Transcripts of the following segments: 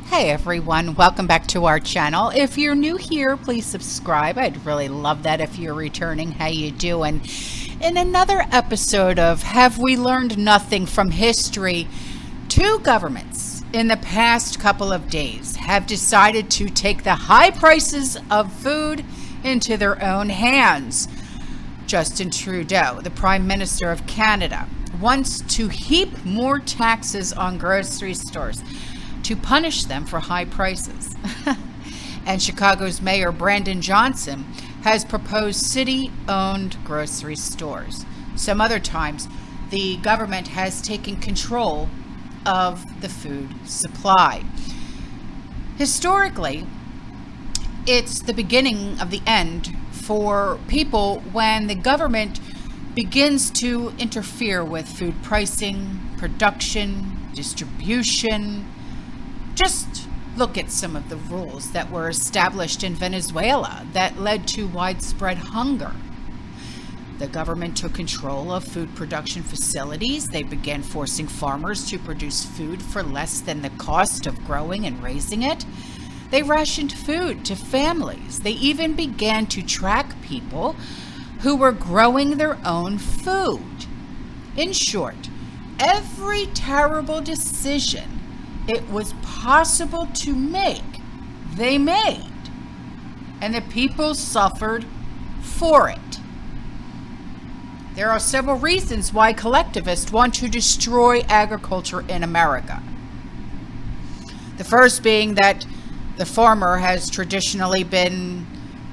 Hey everyone, welcome back to our channel. If you're new here, please subscribe. I'd really love that if you're returning. How you doing? In another episode of Have We Learned Nothing from History, two governments in the past couple of days have decided to take the high prices of food into their own hands. Justin Trudeau, the Prime Minister of Canada, wants to heap more taxes on grocery stores to punish them for high prices. And Chicago's Mayor Brandon Johnson has proposed city-owned grocery stores. Some other times, the government has taken control of the food supply. Historically, it's the beginning of the end for people when the government begins to interfere with food pricing, production, distribution. Just look at some of the rules that were established in Venezuela that led to widespread hunger. The government took control of food production facilities. They began forcing farmers to produce food for less than the cost of growing and raising it. They rationed food to families. They even began to track people who were growing their own food. In short, every terrible decision it was possible to make, they made, and the people suffered for it. There are several reasons why collectivists want to destroy agriculture in America. The first being that the farmer has traditionally been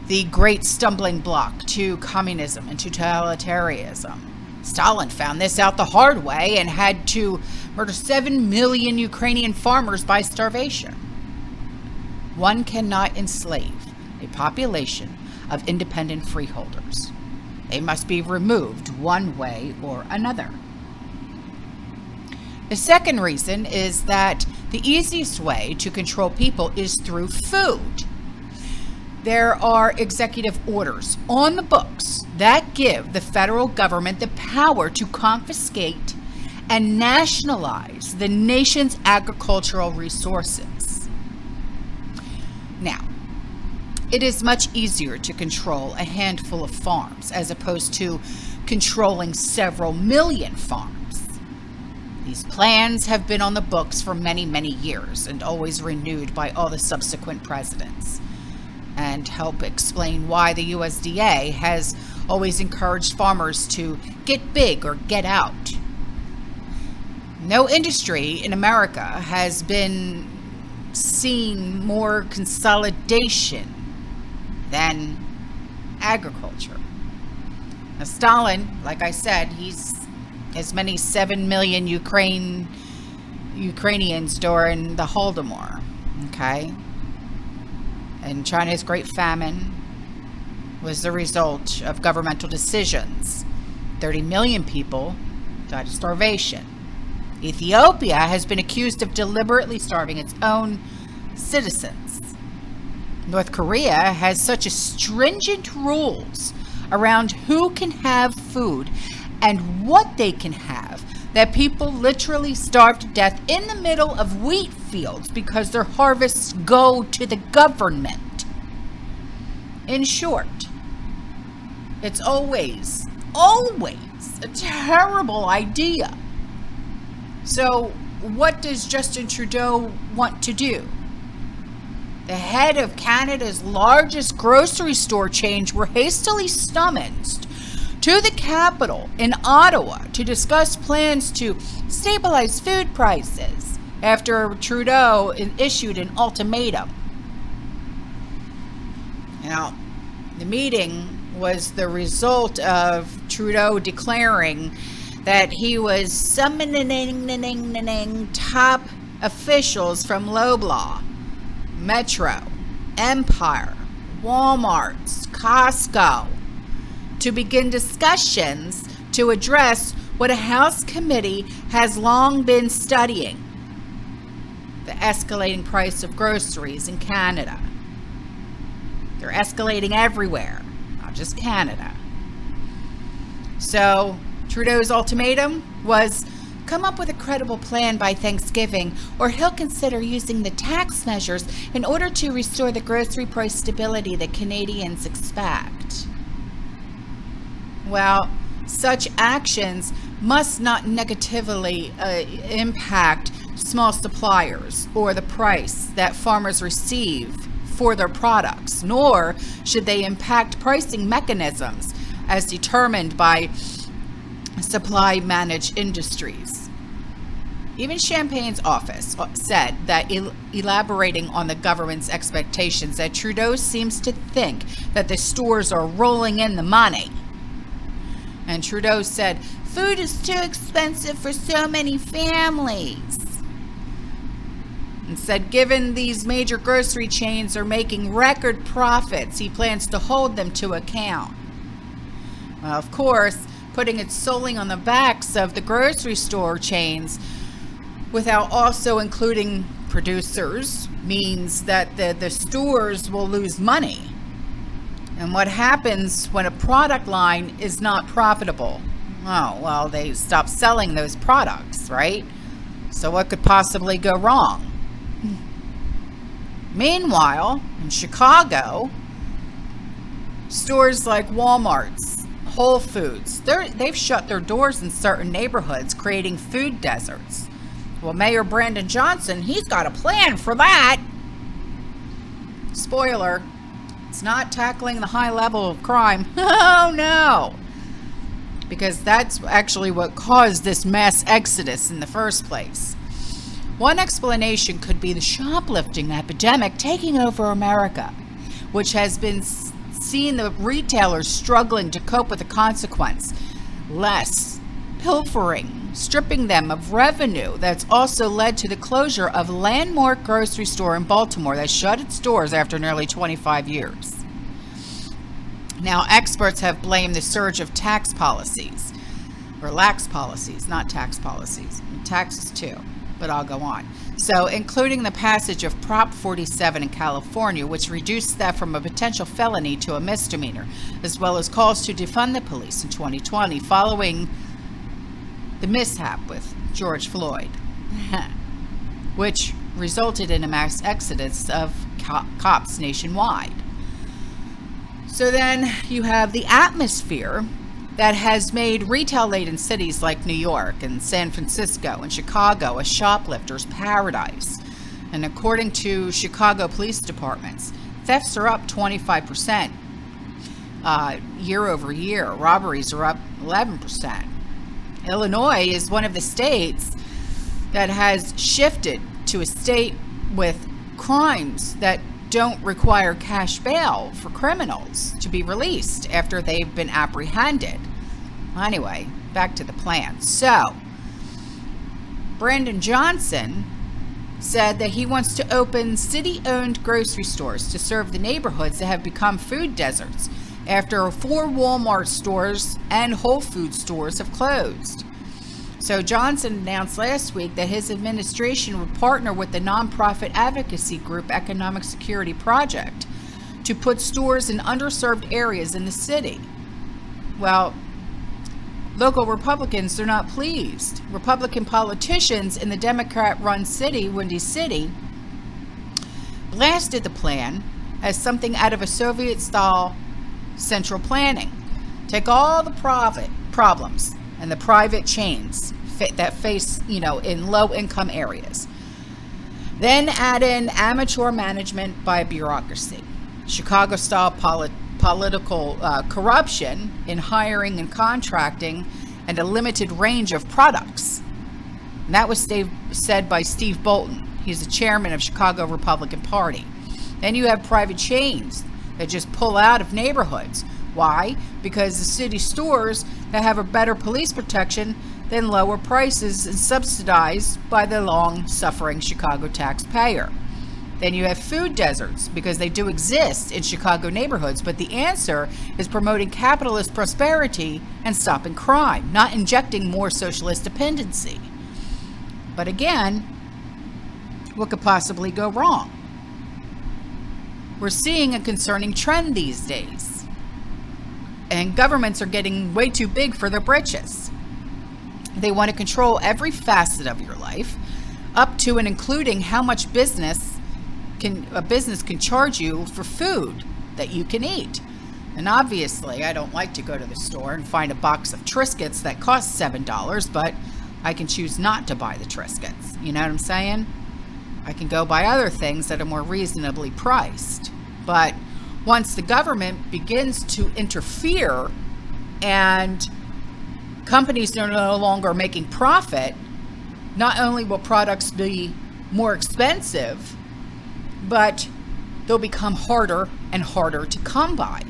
the great stumbling block to communism and totalitarianism. Stalin found this out the hard way and had to murder 7 million Ukrainian farmers by starvation. One cannot enslave a population of independent freeholders. They must be removed one way or another. The second reason is that the easiest way to control people is through food. There are executive orders on the books that give the federal government the power to confiscate and nationalize the nation's agricultural resources. Now, it is much easier to control a handful of farms as opposed to controlling several million farms. These plans have been on the books for many, many years and always renewed by all the subsequent presidents, and help explain why the USDA has always encouraged farmers to get big or get out. No industry in America has been seen more consolidation than agriculture. Now, Stalin, like I said, he's as many 7 million Ukrainians during the Holodomor, okay? And China's Great Famine was the result of governmental decisions. 30 million people died of starvation. Ethiopia has been accused of deliberately starving its own citizens. North Korea has such stringent rules around who can have food and what they can have that people literally starve to death in the middle of wheat fields because their harvests go to the government. In short, it's always a terrible idea. So what does Justin Trudeau want to do? The head of Canada's largest grocery store chain were hastily summoned to the capital in Ottawa to discuss plans to stabilize food prices after Trudeau issued an ultimatum. Now, the meeting was the result of Trudeau declaring that he was summoning top officials from Loblaw, Metro, Empire, Walmart, Costco, to begin discussions to address what a House committee has long been studying: the escalating price of groceries in Canada. They're escalating everywhere, not just Canada. So Trudeau's ultimatum was come up with a credible plan by Thanksgiving, or he'll consider using the tax measures in order to restore the grocery price stability that Canadians expect. Well, such actions must not negatively impact small suppliers or the price that farmers receive for their products, nor should they impact pricing mechanisms as determined by supply managed industries. Even Champagne's office said that elaborating on the government's expectations, that Trudeau seems to think that the stores are rolling in the money. And Trudeau said, food is too expensive for so many families. And said, given these major grocery chains are making record profits, he plans to hold them to account. Well, of course, putting it solely on the backs of the grocery store chains without also including producers means that the stores will lose money. And what happens when a product line is not profitable? Oh, well, they stop selling those products, right? So what could possibly go wrong? Meanwhile, in Chicago, stores like Walmart's, Whole Foods, they've shut their doors in certain neighborhoods, creating food deserts. Well, Mayor Brandon Johnson, he's got a plan for that. Spoiler, it's not tackling the high level of crime. Oh, no. Because that's actually what caused this mass exodus in the first place. One explanation could be the shoplifting epidemic taking over America, which has been seen the retailers struggling to cope with the consequence. Less pilfering, stripping them of revenue. That's also led to the closure of Landmark grocery store in Baltimore that shut its doors after nearly 25 years. Now, experts have blamed the surge of tax policies, or lax policies, not tax policies, and taxes too, but I'll go on. So, including the passage of Prop 47 in California, which reduced theft from a potential felony to a misdemeanor, as well as calls to defund the police in 2020 following the mishap with George Floyd, which resulted in a mass exodus of cops nationwide. So then you have the atmosphere that has made retail-laden cities like New York and San Francisco and Chicago a shoplifter's paradise. And according to Chicago police departments, thefts are up 25% year over year. Robberies are up 11%. Illinois is one of the states that has shifted to a state with crimes that don't require cash bail for criminals to be released after they've been apprehended. Anyway, back to the plan. So, Brandon Johnson said that he wants to open city-owned grocery stores to serve the neighborhoods that have become food deserts after 4 Walmart stores and Whole Foods stores have closed. So Johnson announced last week that his administration would partner with the nonprofit advocacy group Economic Security Project to put stores in underserved areas in the city. Well, local Republicans are not pleased. Republican politicians in the Democrat-run city, Windy City, blasted the plan as something out of a Soviet-style central planning. Take all the problems and the private chains that face, in low-income areas. Then add in amateur management by bureaucracy, Chicago-style political corruption in hiring and contracting, and a limited range of products. And that was said by Steve Bolton. He's the chairman of Chicago Republican Party. Then you have private chains that just pull out of neighborhoods. Why? Because the city stores that have a better police protection than lower prices and subsidized by the long-suffering Chicago taxpayer. Then you have food deserts, because they do exist in Chicago neighborhoods, but the answer is promoting capitalist prosperity and stopping crime, not injecting more socialist dependency. But again, what could possibly go wrong? We're seeing a concerning trend these days, and governments are getting way too big for their britches. They want to control every facet of your life, up to and including how much a business can charge you for food that you can eat. And obviously, I don't like to go to the store and find a box of Triscuits that costs $7, but I can choose not to buy the Triscuits. You know what I'm saying? I can go buy other things that are more reasonably priced. But once the government begins to interfere and companies are no longer making profit, not only will products be more expensive, but they'll become harder and harder to come by.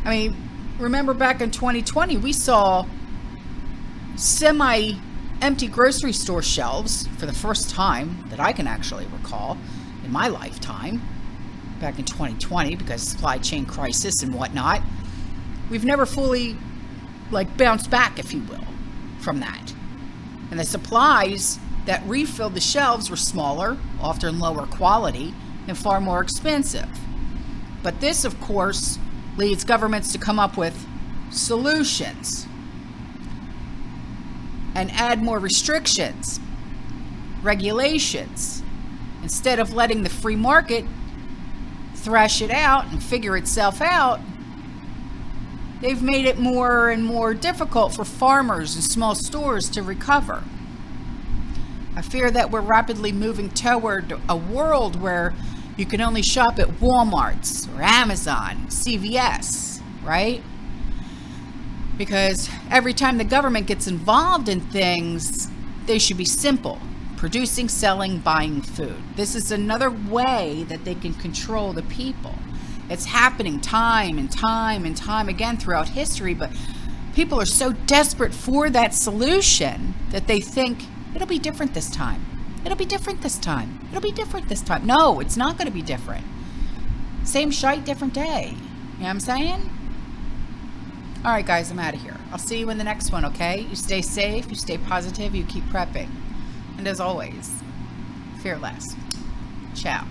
I mean, remember back in 2020, we saw semi-empty grocery store shelves for the first time that I can actually recall in my lifetime, back in 2020, because supply chain crisis and whatnot. We've never fully, bounced back, if you will, from that. And the supplies that refilled the shelves were smaller, often lower quality, and far more expensive. But this, of course, leads governments to come up with solutions and add more restrictions, regulations. Instead of letting the free market thrash it out and figure itself out, they've made it more and more difficult for farmers and small stores to recover. I fear that we're rapidly moving toward a world where you can only shop at Walmart's or Amazon, CVS, right? Because every time the government gets involved in things, they should be simple: producing, selling, buying food. This is another way that they can control the people. It's happening time and time and time again throughout history, but people are so desperate for that solution that they think it'll be different this time. It'll be different this time. It'll be different this time. No, it's not going to be different. Same shite, different day. You know what I'm saying? All right, guys, I'm out of here. I'll see you in the next one, okay? You stay safe, you stay positive, you keep prepping. And as always, fear less. Ciao.